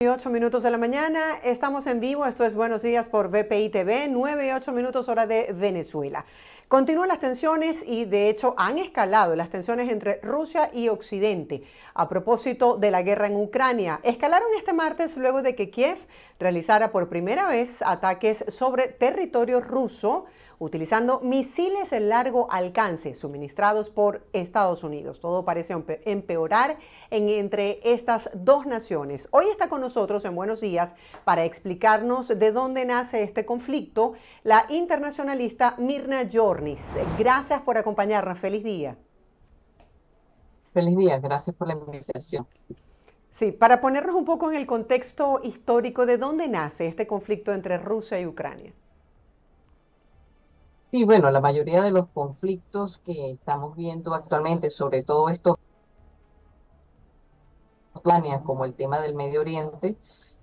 Y 8 minutos de la mañana, estamos en vivo, esto es Buenos Días por VPI TV, 9 y 8 minutos hora de Venezuela. Continúan las tensiones y de hecho han escalado las tensiones entre Rusia y Occidente a propósito de la guerra en Ucrania. Escalaron este martes luego de que Kiev realizara por primera vez ataques sobre territorio ruso utilizando misiles de largo alcance suministrados por Estados Unidos. Todo parece empeorar entre estas dos naciones. Hoy está con nosotros en Buenos Días para explicarnos de dónde nace este conflicto la internacionalista Mirna Yornis. Gracias por acompañarnos. Feliz día. Feliz día, gracias por la invitación. Sí, para ponernos un poco en el contexto histórico, ¿de dónde nace este conflicto entre Rusia y Ucrania? Sí, bueno, la mayoría de los conflictos que estamos viendo actualmente, sobre todo estos planes como el tema del Medio Oriente,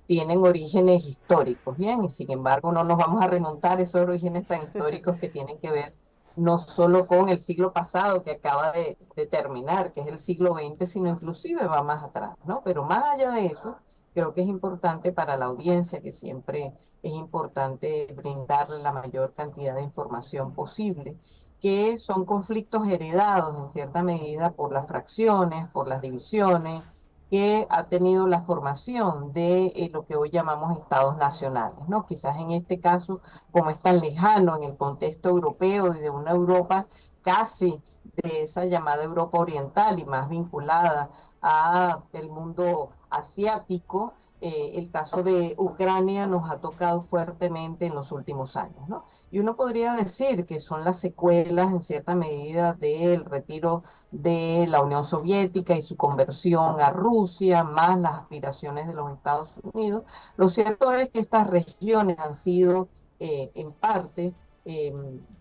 tienen orígenes históricos, ¿bien? Y sin embargo, no nos vamos a remontar a esos orígenes tan históricos que tienen que ver no solo con el siglo pasado que acaba de terminar, que es el siglo XX, sino inclusive va más atrás, ¿no? Pero más allá de eso, creo que es importante para la audiencia, que siempre es importante brindarle la mayor cantidad de información posible, que son conflictos heredados en cierta medida por las fracciones, por las divisiones que ha tenido la formación de lo que hoy llamamos estados nacionales, ¿no? Quizás en este caso, como es tan lejano en el contexto europeo y de una Europa casi de esa llamada Europa oriental y más vinculada a el mundo asiático, el caso de Ucrania nos ha tocado fuertemente en los últimos años, ¿no? Y uno podría decir que son las secuelas en cierta medida del retiro de la Unión Soviética y su conversión a Rusia, más las aspiraciones de los Estados Unidos. Lo cierto es que estas regiones han sido en parte, eh,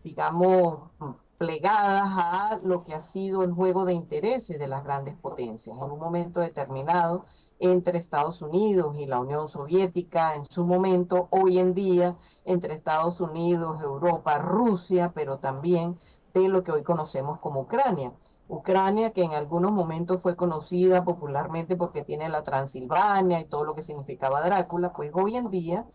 digamos, plegadas a lo que ha sido el juego de intereses de las grandes potencias. En un momento determinado, entre Estados Unidos y la Unión Soviética, en su momento, hoy en día, entre Estados Unidos, Europa, Rusia, pero también de lo que hoy conocemos como Ucrania. Ucrania, que en algunos momentos fue conocida popularmente porque tiene la Transilvania y todo lo que significaba Drácula, pues hoy en día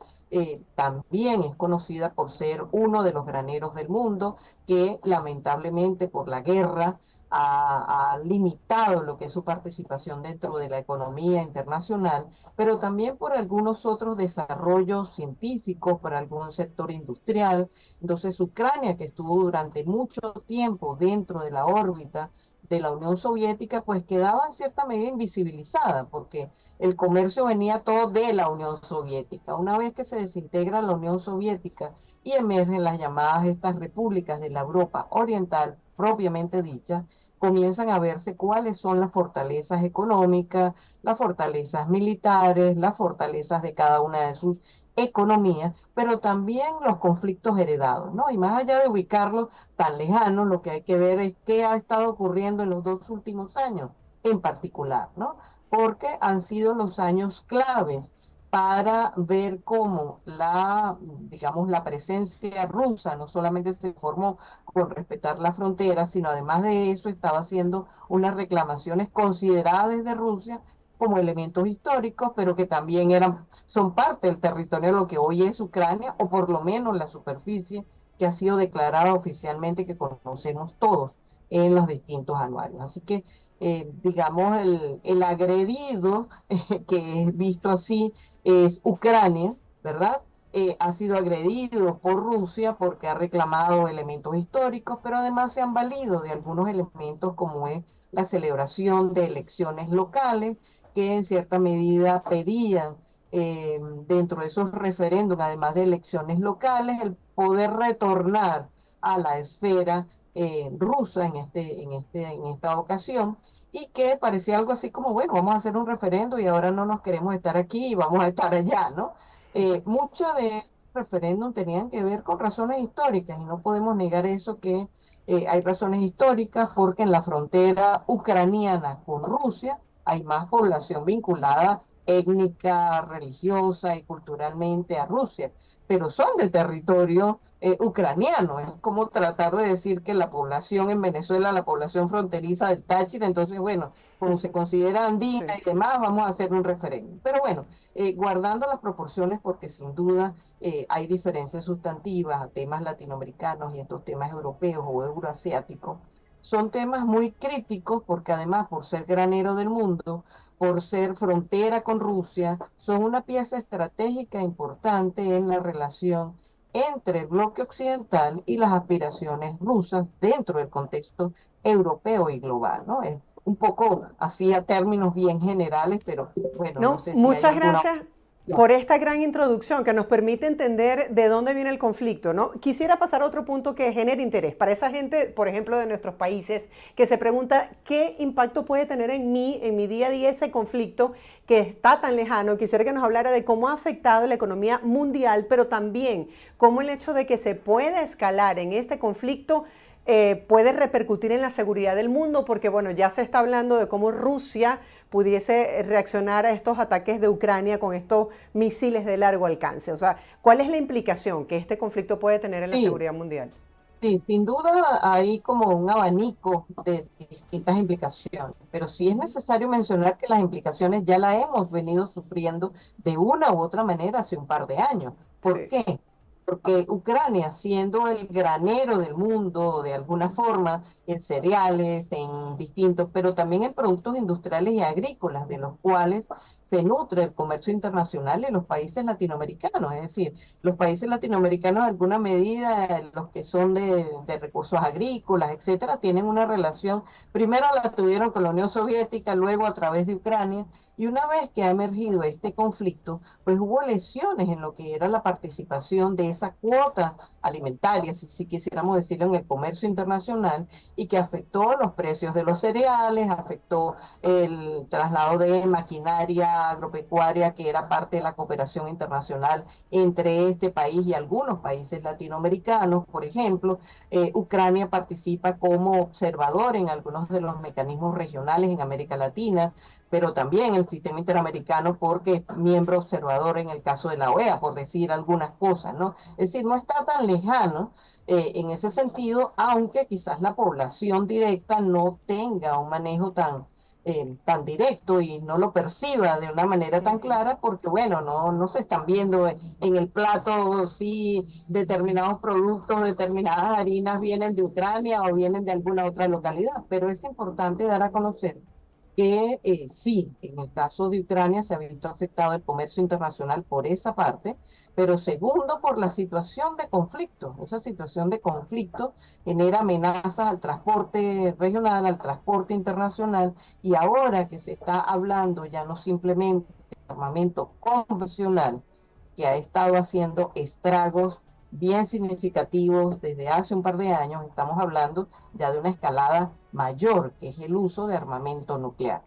también es conocida por ser uno de los graneros del mundo, que lamentablemente por la guerra ha limitado lo que es su participación dentro de la economía internacional, pero también por algunos otros desarrollos científicos, por algún sector industrial. Entonces, Ucrania, que estuvo durante mucho tiempo dentro de la órbita de la Unión Soviética, pues quedaba en cierta medida invisibilizada, porque el comercio venía todo de la Unión Soviética. Una vez que se desintegra la Unión Soviética y emergen las llamadas estas repúblicas de la Europa Oriental, propiamente dichas, comienzan a verse cuáles son las fortalezas económicas, las fortalezas militares, las fortalezas de cada una de sus economías, pero también los conflictos heredados, ¿no? Y más allá de ubicarlos tan lejanos, lo que hay que ver es qué ha estado ocurriendo en los 2 últimos años en particular, ¿no? Porque han sido los años claves para ver cómo digamos, la presencia rusa no solamente se formó por respetar la frontera, sino además de eso estaba haciendo unas reclamaciones consideradas desde Rusia como elementos históricos, pero que también son parte del territorio de lo que hoy es Ucrania, o por lo menos la superficie que ha sido declarada oficialmente, que conocemos todos en los distintos anuarios. Así que, digamos, el agredido, que es visto así, es Ucrania, ¿verdad? Ha sido agredido por Rusia porque ha reclamado elementos históricos, pero además se han valido de algunos elementos como es la celebración de elecciones locales, que en cierta medida pedían dentro de esos referéndums, además de elecciones locales, el poder retornar a la esfera rusa en esta ocasión, y que parecía algo así como, bueno, vamos a hacer un referendo y ahora no nos queremos estar aquí y vamos a estar allá, ¿no? Muchos de estos referéndums tenían que ver con razones históricas y no podemos negar eso, que hay razones históricas porque en la frontera ucraniana con Rusia hay más población vinculada étnica, religiosa y culturalmente a Rusia. pero son del territorio ucraniano. Es como tratar de decir que la población en Venezuela, la población fronteriza del Táchira, entonces, bueno, como se considera andina Sí. y demás, vamos a hacer un referéndum. Pero bueno, guardando las proporciones, porque sin duda hay diferencias sustantivas a temas latinoamericanos y estos temas europeos o euroasiáticos, son temas muy críticos porque además por ser granero del mundo, por ser frontera con Rusia, son una pieza estratégica importante en la relación entre el bloque occidental y las aspiraciones rusas dentro del contexto europeo y global, ¿no? Es un poco así a términos bien generales, pero bueno, no No, sé si hay muchas alguna gracias por esta gran introducción que nos permite entender de dónde viene el conflicto, ¿no? Quisiera pasar a otro punto que genera interés para esa gente, por ejemplo, de nuestros países, que se pregunta qué impacto puede tener en mi día a día ese conflicto que está tan lejano. Quisiera que nos hablara de cómo ha afectado la economía mundial, pero también cómo el hecho de que se pueda escalar en este conflicto puede repercutir en la seguridad del mundo, porque bueno, ya se está hablando de cómo Rusia pudiese reaccionar a estos ataques de Ucrania con estos misiles de largo alcance. O sea, ¿cuál es la implicación que este conflicto puede tener en la Sí, seguridad mundial? sí, sin duda hay como un abanico de distintas implicaciones, pero sí es necesario mencionar que las implicaciones ya las hemos venido sufriendo de una u otra manera hace un par de años. ¿Por Sí. qué? Porque Ucrania, siendo el granero del mundo de alguna forma, en cereales, en distintos, pero también en productos industriales y agrícolas, de los cuales se nutre el comercio internacional en los países latinoamericanos, es decir, los países latinoamericanos, en alguna medida, los que son de recursos agrícolas, etcétera, tienen una relación, primero la tuvieron con la Unión Soviética, luego a través de Ucrania, y una vez que ha emergido este conflicto, pues hubo lesiones en lo que era la participación de esa cuota alimentaria, si quisiéramos decirlo, en el comercio internacional, y que afectó los precios de los cereales, afectó el traslado de maquinaria agropecuaria, que era parte de la cooperación internacional entre este país y algunos países latinoamericanos. Por ejemplo, Ucrania participa como observador en algunos de los mecanismos regionales en América Latina, pero también el sistema interamericano porque es miembro observador en el caso de la OEA, por decir algunas cosas, ¿no? Es decir, no está tan lejano en ese sentido, aunque quizás la población directa no tenga un manejo tan directo y no lo perciba de una manera tan Ujú. clara porque, bueno, no se están viendo en el plato si determinados productos, determinadas harinas vienen de Ucrania o vienen de alguna otra localidad, pero es importante dar a conocer que sí, en el caso de Ucrania se ha visto afectado el comercio internacional por esa parte, pero segundo, por la situación de conflicto. Esa situación de conflicto genera amenazas al transporte regional, al transporte internacional, y ahora que se está hablando ya no simplemente de armamento convencional, que ha estado haciendo estragos bien significativos desde hace un par de años, estamos hablando ya de una escalada mayor, que es el uso de armamento nuclear.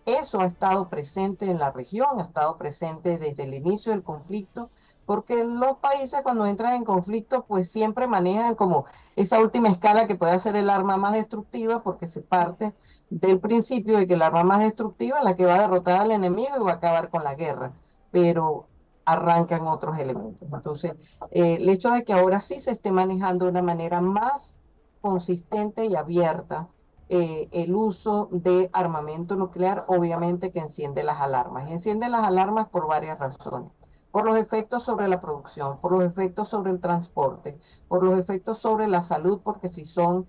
Eso ha estado presente en la región, ha estado presente desde el inicio del conflicto, porque los países cuando entran en conflicto, pues siempre manejan como esa última escala que puede ser el arma más destructiva, porque se parte del principio de que el arma más destructiva es la que va a derrotar al enemigo y va a acabar con la guerra. Pero arrancan otros elementos. Entonces, el hecho de que ahora sí se esté manejando de una manera más consistente y abierta el uso de armamento nuclear, obviamente que enciende las alarmas. Y enciende las alarmas por varias razones. Por los efectos sobre la producción, por los efectos sobre el transporte, por los efectos sobre la salud, porque si son,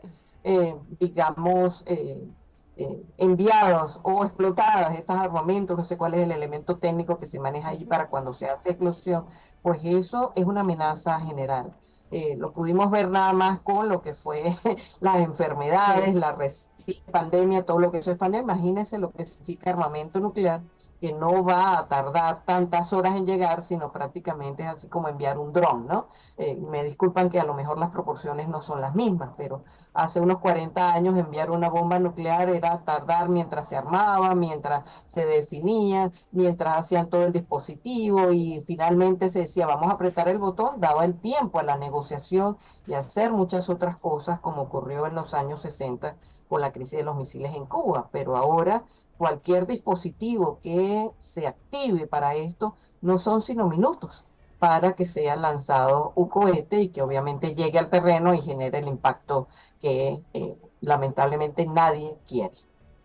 digamos, enviados o explotadas estos armamentos, no sé cuál es el elemento técnico que se maneja allí para cuando se hace explosión, pues eso es una amenaza general. Lo pudimos ver nada más con lo que fue las enfermedades, Sí. la pandemia, todo lo que eso es pandemia. Imagínense lo que significa armamento nuclear, que no va a tardar tantas horas en llegar, sino prácticamente es así como enviar un dron, ¿no? Me disculpan que a lo mejor las proporciones no son las mismas, pero hace unos 40 años enviar una bomba nuclear era tardar mientras se armaba, mientras se definía, mientras hacían todo el dispositivo y finalmente se decía vamos a apretar el botón, daba el tiempo a la negociación y a hacer muchas otras cosas como ocurrió en los años 60 con la crisis de los misiles en Cuba. Pero ahora cualquier dispositivo que se active para esto no son sino minutos. para que sea lanzado un cohete y que obviamente llegue al terreno y genere el impacto que lamentablemente nadie quiere.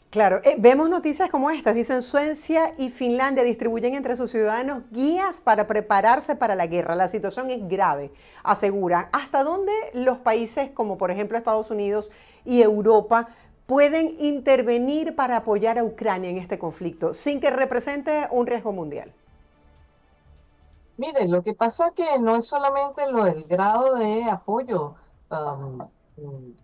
Claro, vemos noticias como estas. Dicen Suecia y Finlandia distribuyen entre sus ciudadanos guías para prepararse para la guerra. La situación es grave, aseguran. ¿Hasta dónde los países como por ejemplo Estados Unidos y Europa pueden intervenir para apoyar a Ucrania en este conflicto sin que represente un riesgo mundial? Miren, lo que pasa que no es solamente lo del grado de apoyo um,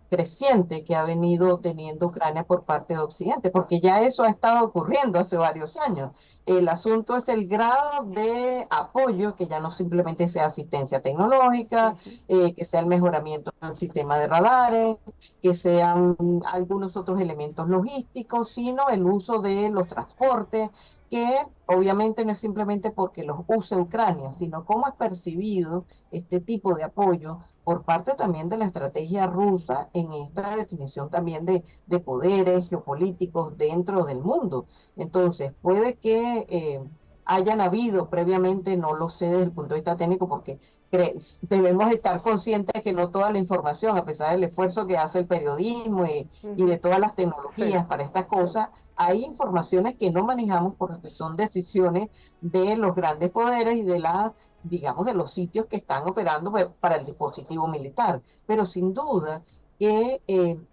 creciente que ha venido teniendo Ucrania por parte de Occidente, porque ya eso ha estado ocurriendo hace varios años. El asunto es el grado de apoyo, que ya no simplemente sea asistencia tecnológica, Ujú, que sea el mejoramiento del sistema de radares, que sean algunos otros elementos logísticos, sino el uso de los transportes que obviamente no es simplemente porque los use Ucrania, sino cómo es percibido este tipo de apoyo por parte también de la estrategia rusa en esta definición también de poderes geopolíticos dentro del mundo. Entonces, puede que hayan habido previamente, no lo sé desde el punto de vista técnico, porque debemos estar conscientes de que no toda la información, a pesar del esfuerzo que hace el periodismo y de ujú. todas las Sí. tecnologías para estas cosas, hay informaciones que no manejamos porque son decisiones de los grandes poderes y de la, digamos, de los sitios que están operando para el dispositivo militar. Pero sin duda que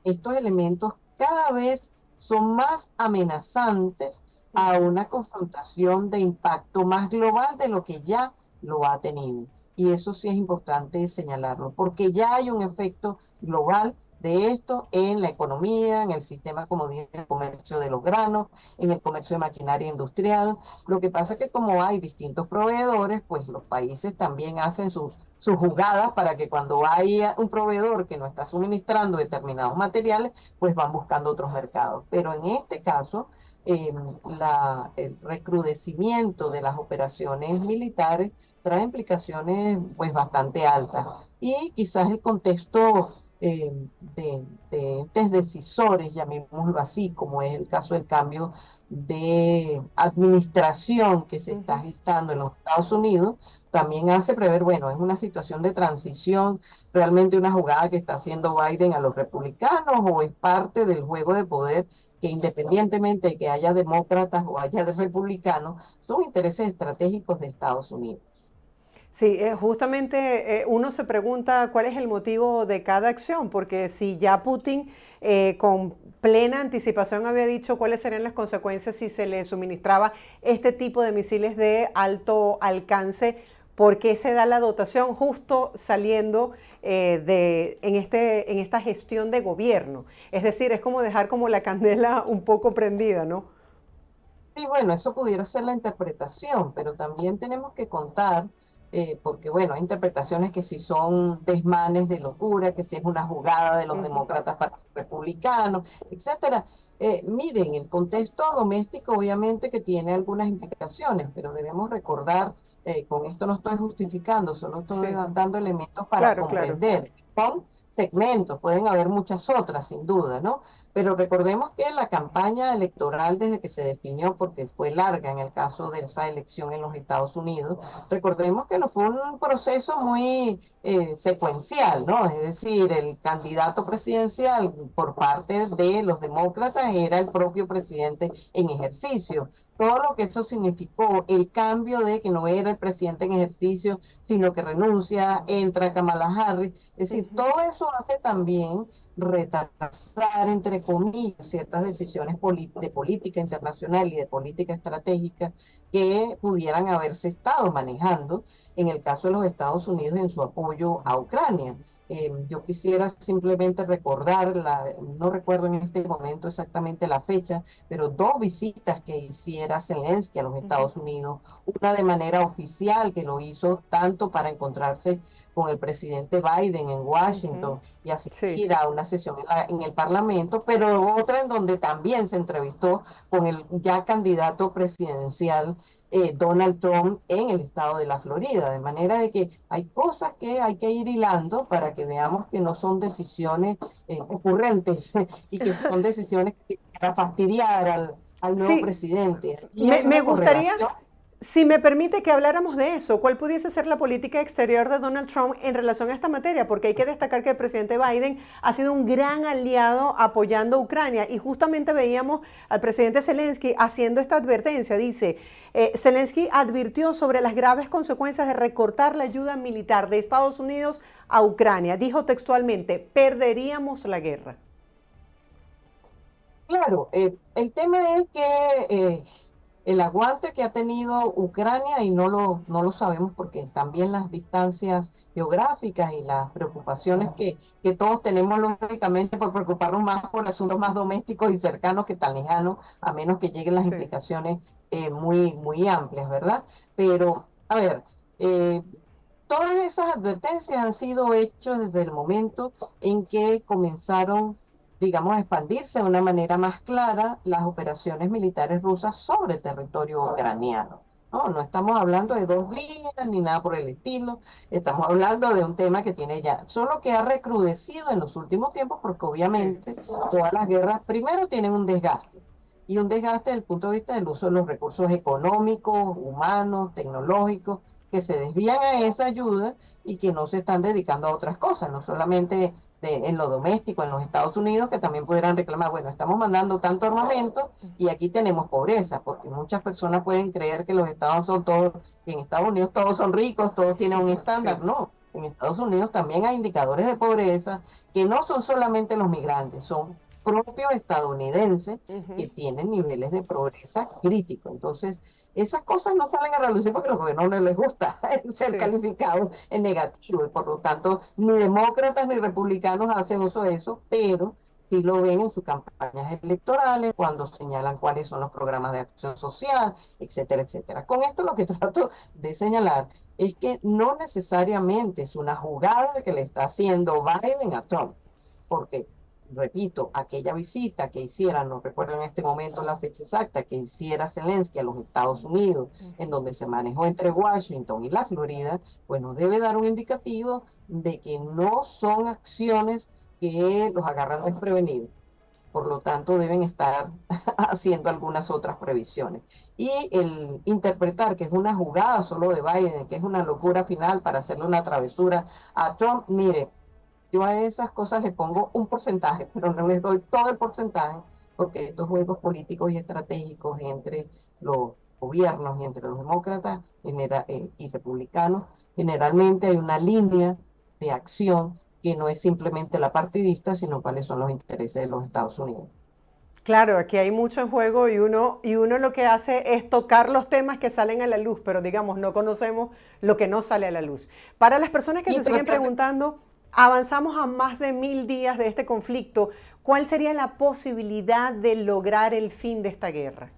estos elementos cada vez son más amenazantes a Ujú. una confrontación de impacto más global de lo que ya lo ha tenido. Y eso sí es importante señalarlo, porque ya hay un efecto global de esto en la economía, en el sistema, como dije, el comercio de los granos, en el comercio de maquinaria industrial. Lo que pasa es que como hay distintos proveedores, pues los países también hacen sus jugadas para que cuando hay un proveedor que no está suministrando determinados materiales, pues van buscando otros mercados. Pero en este caso, eh, el recrudecimiento de las operaciones militares trae implicaciones pues bastante altas. Y quizás el contexto de entes decisores, llamémoslo así, como es el caso del cambio de administración que se está Ujú. gestando en los Estados Unidos, también hace prever, bueno, es una situación de transición, realmente una jugada que está haciendo Biden a los republicanos o es parte del juego de poder que independientemente de que haya demócratas o haya de republicanos, son intereses estratégicos de Estados Unidos. Sí, justamente uno se pregunta cuál es el motivo de cada acción, porque si ya Putin con plena anticipación había dicho cuáles serían las consecuencias si se le suministraba este tipo de misiles de alto alcance, ¿por qué se da la dotación justo saliendo en esta gestión de gobierno? Es decir, es como dejar como la candela un poco prendida, ¿no? Sí, bueno, eso pudiera ser la interpretación, pero también tenemos que contar, porque bueno, hay interpretaciones que si son desmanes de locura, que si es una jugada de los Ujú, demócratas para los republicanos, etcétera. Miren, el contexto doméstico obviamente que tiene algunas implicaciones, pero debemos recordar, con esto no estoy justificando, solo estoy sí, dando elementos para claro, claro. comprender. Son segmentos, pueden haber muchas otras, sin duda, ¿no? Pero recordemos que la campaña electoral desde que se definió, porque fue larga en el caso de esa elección en los Estados Unidos, recordemos que no fue un proceso muy secuencial, ¿no? Es decir, el candidato presidencial por parte de los demócratas era el propio presidente en ejercicio. Todo lo que eso significó, el cambio de que no era el presidente en ejercicio, sino que renuncia, entra Kamala Harris. Es decir, Ujú. todo eso hace también retrasar, entre comillas, ciertas decisiones de política internacional y de política estratégica que pudieran haberse estado manejando en el caso de los Estados Unidos en su apoyo a Ucrania. Yo quisiera simplemente recordar, no recuerdo en este momento exactamente la fecha, pero dos visitas que hiciera Zelensky a los Ujú. Estados Unidos, una de manera oficial que lo hizo tanto para encontrarse con el presidente Biden en Ujú. Washington y Sí. asistir a una sesión en el Parlamento, pero otra en donde también se entrevistó con el ya candidato presidencial Donald Trump en el estado de la Florida, de manera de que hay cosas que hay que ir hilando para que veamos que no son decisiones ocurrentes y que son decisiones que para fastidiar al nuevo Sí, presidente. Y me, hay me una gustaría, correlación. Si me permite que habláramos de eso, ¿cuál pudiese ser la política exterior de Donald Trump en relación a esta materia? Porque hay que destacar que el presidente Biden ha sido un gran aliado apoyando a Ucrania y justamente veíamos al presidente Zelensky haciendo esta advertencia. Dice, Zelensky advirtió sobre las graves consecuencias de recortar la ayuda militar de Estados Unidos a Ucrania. Dijo textualmente, perderíamos la guerra. Claro, el tema es que el aguante que ha tenido Ucrania, y no lo sabemos porque también las distancias geográficas y las preocupaciones que todos tenemos, lógicamente, por preocuparnos más por asuntos más domésticos y cercanos que tan lejanos, a menos que lleguen las Sí, implicaciones muy amplias, ¿verdad? Pero, a ver, eh, todas esas advertencias han sido hechas desde el momento en que comenzaron, digamos, a expandirse de una manera más clara las operaciones militares rusas sobre territorio ucraniano. No, no estamos hablando de 2 días ni nada por el estilo, estamos hablando de un tema que tiene ya, solo que ha recrudecido en los últimos tiempos porque sí. obviamente todas las guerras primero tienen un desgaste. Y un desgaste desde el punto de vista del uso de los recursos económicos, humanos, tecnológicos, que se desvían a esa ayuda y que no se están dedicando a otras cosas, no solamente en lo doméstico, en los Estados Unidos, que también pudieran reclamar, bueno, estamos mandando tanto armamento y aquí tenemos pobreza, porque muchas personas pueden creer que los estados son todos, que en Estados Unidos todos son ricos, todos tienen un Sí. estándar. No, en Estados Unidos también hay indicadores de pobreza que no son solamente los migrantes, son propios estadounidenses que Ujú. tienen niveles de pobreza críticos. Entonces, esas cosas no salen a relucir porque a los gobiernos no les gusta ser Sí. calificados en negativo y por lo tanto ni demócratas ni republicanos hacen uso de eso, pero sí lo ven en sus campañas electorales cuando señalan cuáles son los programas de acción social, etcétera, etcétera. Con esto lo que trato de señalar es que no necesariamente es una jugada que le está haciendo Biden a Trump, porque repito, aquella visita que hiciera, no recuerdo en este momento la fecha exacta, que hiciera Zelensky a los Estados Unidos, en donde se manejó entre Washington y la Florida, bueno, debe dar un indicativo de que no son acciones que los agarran desprevenidos. Por lo tanto, deben estar haciendo algunas otras previsiones. Y el interpretar que es una jugada solo de Biden, que es una locura final para hacerle una travesura a Trump, mire, yo a esas cosas le pongo un porcentaje, pero no les doy todo el porcentaje, porque estos juegos políticos y estratégicos entre los gobiernos y entre los demócratas y republicanos, generalmente hay una línea de acción que no es simplemente la partidista, sino cuáles son los intereses de los Estados Unidos. Claro, aquí hay mucho en juego y uno lo que hace es tocar los temas que salen a la luz, pero digamos, no conocemos lo que no sale a la luz. Para las personas que Sí, se pero siguen preguntando, avanzamos a más de 1000 días de este conflicto, ¿cuál sería la posibilidad de lograr el fin de esta guerra?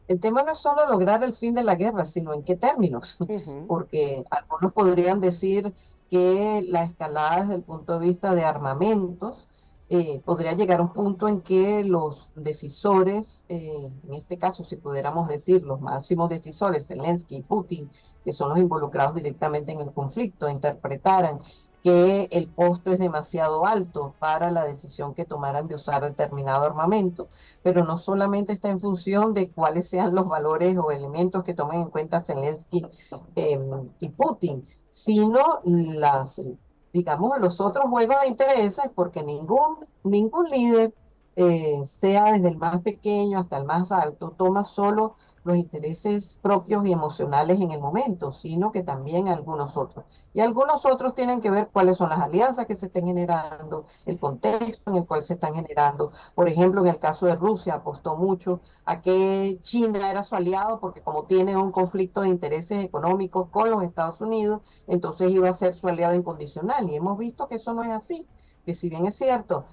el tema no es solo lograr el fin de la guerra, sino en qué términos, Ujú. porque algunos podrían decir que la escalada desde el punto de vista de armamentos podría llegar a un punto en que los decisores, en este caso, si pudiéramos decir los máximos decisores, Zelensky y Putin, que son los involucrados directamente en el conflicto, interpretaran que el costo es demasiado alto para la decisión que tomaran de usar determinado armamento, pero no solamente está en función de cuáles sean los valores o elementos que tomen en cuenta Zelensky eh, y Putin, sino digamos, los otros juegos de intereses, porque ningún líder, sea desde el más pequeño hasta el más alto, toma solo los intereses propios y emocionales en el momento, sino que también algunos otros. Y algunos otros tienen que ver cuáles son las alianzas que se estén generando, el contexto en el cual se están generando. Por ejemplo, en el caso de Rusia, apostó mucho a que China era su aliado porque como tiene un conflicto de intereses económicos con los Estados Unidos, entonces iba a ser su aliado incondicional. Y hemos visto que eso no es así, que si bien es cierto,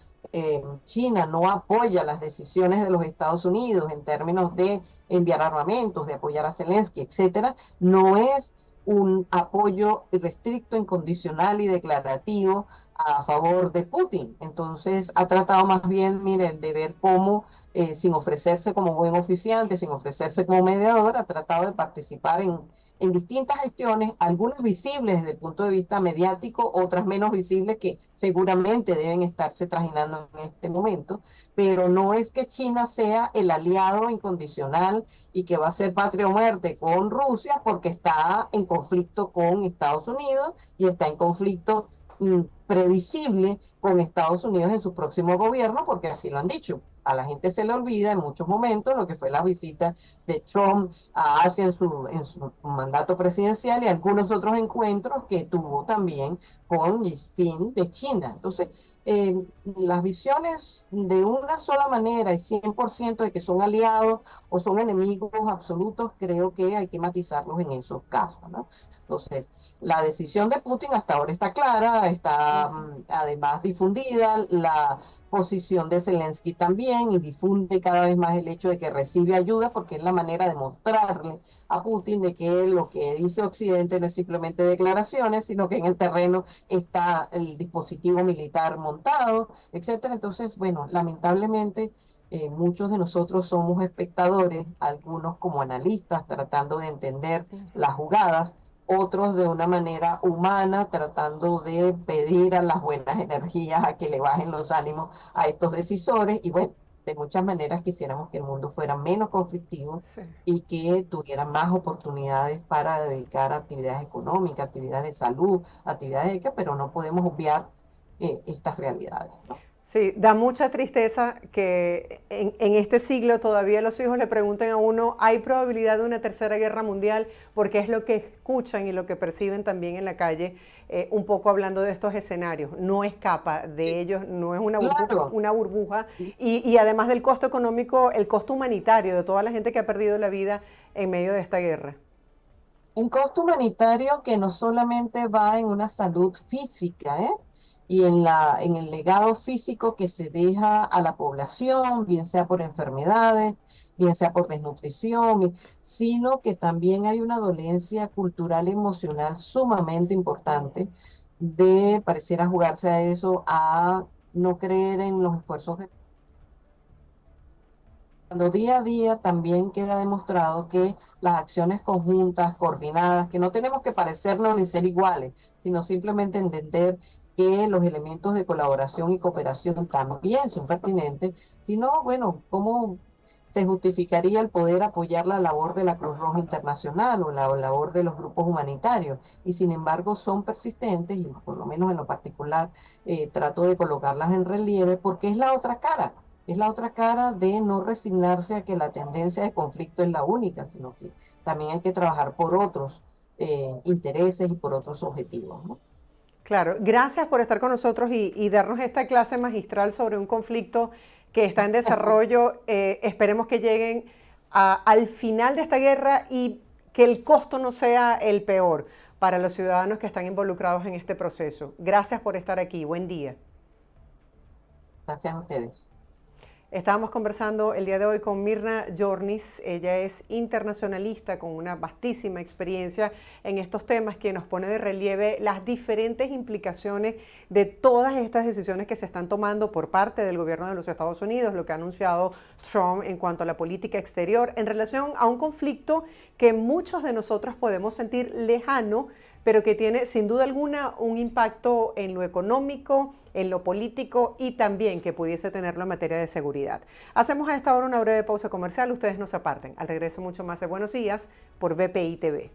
China no apoya las decisiones de los Estados Unidos en términos de enviar armamentos, de apoyar a Zelensky, etcétera, no es un apoyo restricto, incondicional y declarativo a favor de Putin. Entonces ha tratado más bien, miren, de ver cómo, sin ofrecerse como buen oficiante, sin ofrecerse como mediador, ha tratado de participar en distintas gestiones, algunas visibles desde el punto de vista mediático, otras menos visibles que seguramente deben estarse trajinando en este momento, pero no es que China sea el aliado incondicional y que va a ser patria o muerte con Rusia porque está en conflicto con Estados Unidos y está en conflicto previsible con Estados Unidos en su próximo gobierno, porque así lo han dicho. A la gente se le olvida en muchos momentos lo que fue la visita de Trump a Asia en su mandato presidencial y algunos otros encuentros que tuvo también con Xi Jinping de China. Entonces, las visiones de una sola manera y 100% de que son aliados o son enemigos absolutos, creo que hay que matizarlos en esos casos, ¿no? Entonces, la decisión de Putin hasta ahora está clara, está además difundida, la posición de Zelensky también, y difunde cada vez más el hecho de que recibe ayuda porque es la manera de mostrarle a Putin de que lo que dice Occidente no es simplemente declaraciones, sino que en el terreno está el dispositivo militar montado, etcétera. Entonces, bueno, lamentablemente muchos de nosotros somos espectadores, algunos como analistas tratando de entender las jugadas, otros de una manera humana, tratando de pedir a las buenas energías a que le bajen los ánimos a estos decisores. Y bueno, de muchas maneras quisiéramos que el mundo fuera menos conflictivo Sí. y que tuviera más oportunidades para dedicar a actividades económicas, actividades de salud, actividades éticas, pero no podemos obviar estas realidades, ¿no? Sí, da mucha tristeza que en este siglo todavía los hijos le pregunten a uno, ¿hay probabilidad de una tercera guerra mundial? Porque es lo que escuchan y lo que perciben también en la calle, un poco hablando de estos escenarios. No escapa de ellos, no es Claro. una burbuja. Y además del costo económico, el costo humanitario de toda la gente que ha perdido la vida en medio de esta guerra. Un costo humanitario que no solamente va en una salud física, ¿eh? Y en el legado físico que se deja a la población, bien sea por enfermedades, bien sea por desnutrición, sino que también hay una dolencia cultural y emocional sumamente importante de pareciera jugarse a eso, a no creer en los esfuerzos de cuando día a día también queda demostrado que las acciones conjuntas, coordinadas, que no tenemos que parecernos ni ser iguales, sino simplemente entender que los elementos de colaboración y cooperación también son pertinentes, sino, bueno, ¿cómo se justificaría el poder apoyar la labor de la Cruz Roja Internacional o la labor de los grupos humanitarios? Y sin embargo son persistentes, y por lo menos en lo particular trato de colocarlas en relieve porque es la otra cara. Es la otra cara de no resignarse a que la tendencia de conflicto es la única, sino que también hay que trabajar por otros intereses y por otros objetivos, ¿no? Claro, gracias por estar con nosotros y darnos esta clase magistral sobre un conflicto que está en desarrollo. Esperemos que lleguen al final de esta guerra y que el costo no sea el peor para los ciudadanos que están involucrados en este proceso. Gracias por estar aquí. Buen día. Gracias a ustedes. Estábamos conversando el día de hoy con Mirna Yornis. Ella es internacionalista con una vastísima experiencia en estos temas que nos pone de relieve las diferentes implicaciones de todas estas decisiones que se están tomando por parte del gobierno de los Estados Unidos, lo que ha anunciado Trump en cuanto a la política exterior en relación a un conflicto que muchos de nosotros podemos sentir lejano, pero que tiene sin duda alguna un impacto en lo económico, en lo político y también que pudiese tenerlo en materia de seguridad. Hacemos a esta hora una breve pausa comercial, ustedes no se aparten. Al regreso mucho más de Buenos Días por VPI TV.